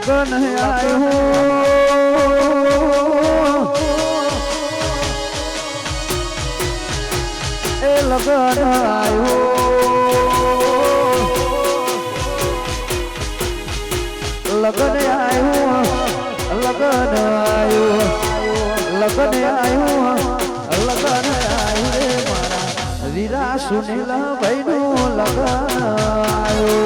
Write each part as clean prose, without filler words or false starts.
लगन आयो ए लगन आयो लगन आयो लगन आयो लगन आयो लगन आयो रे मारा वीरा सुनील भाई नु लगन आयो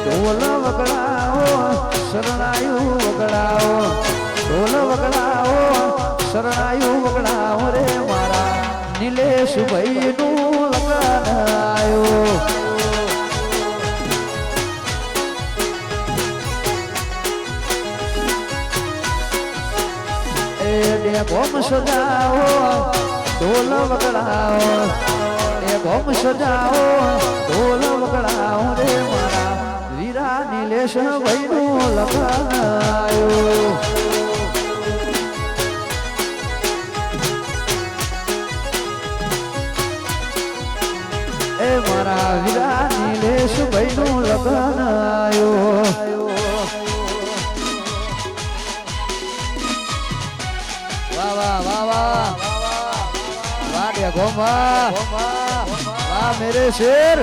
ढोल वगड़ाओ शरणायु वगड़ाओ ढोल वगड़ाओ शरणायु वगड़ाओ रे मारा नीलेश भाई नु लगन आयो गोम सजाओ ढोल वगड़ाओ गोम सजाओ ढोल वगड़ाओ रे मारा वीरा नीलेश भाई नु लगन आयो ए मारा वीरा नीलेश भाई नु लगन आयो वाह वाह वाह वाह वाह दिया गोमा वाह मेरे शेर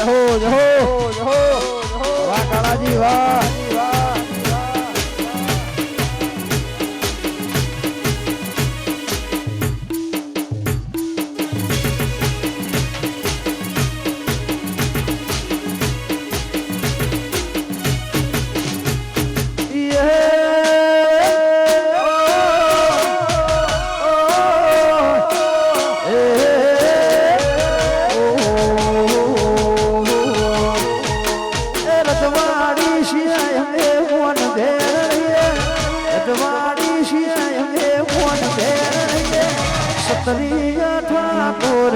जहो जहो वाह काला जी वाह सतरिया ठाकुर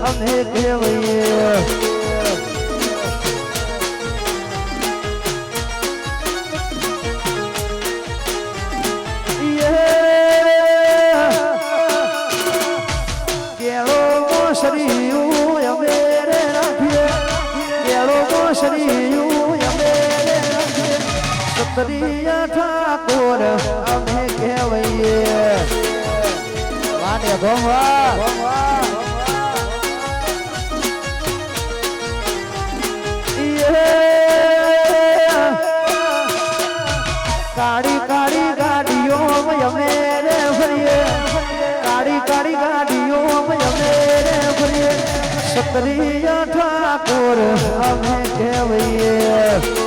हमें केवैये केड़ो मोसरियू मेरे रखिए केड़ो मोसरियू मेरे रखिए सतरिया ठाकुर हमें केवैये गोवा काड़ी काड़ी गाड़ियों में मेरे भरिए काड़ी काड़ी गाड़ियों में मेरे भरिए सतरिया ठाकुर हमें केवैये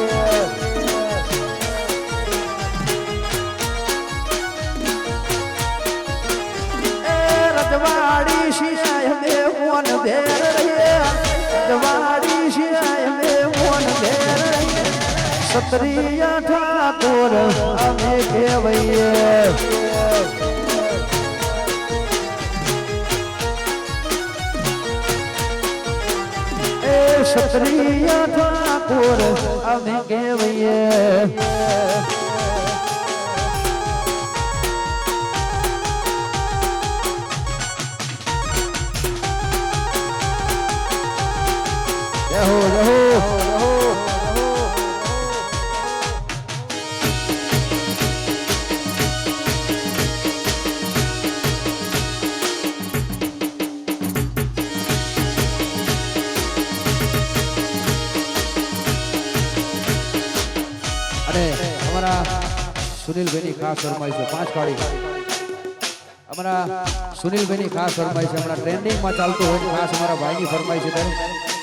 रजवाड़ी शियाय में वन भेर रहे रजवाड़ी शियाय में वन भेर रहे सतरिया ठाकुर हमें केवैये ए सतरिया ठाकुर हमें केवैये रहो रहो अरे हमारा सुनील बेनी खास फरमाइश है 5 काड़ी हमारा सुनील बेनी खास फरमाइश है हमारा ट्रेंडिंग में चालतो हो खास हमारा भाई की फरमाइश है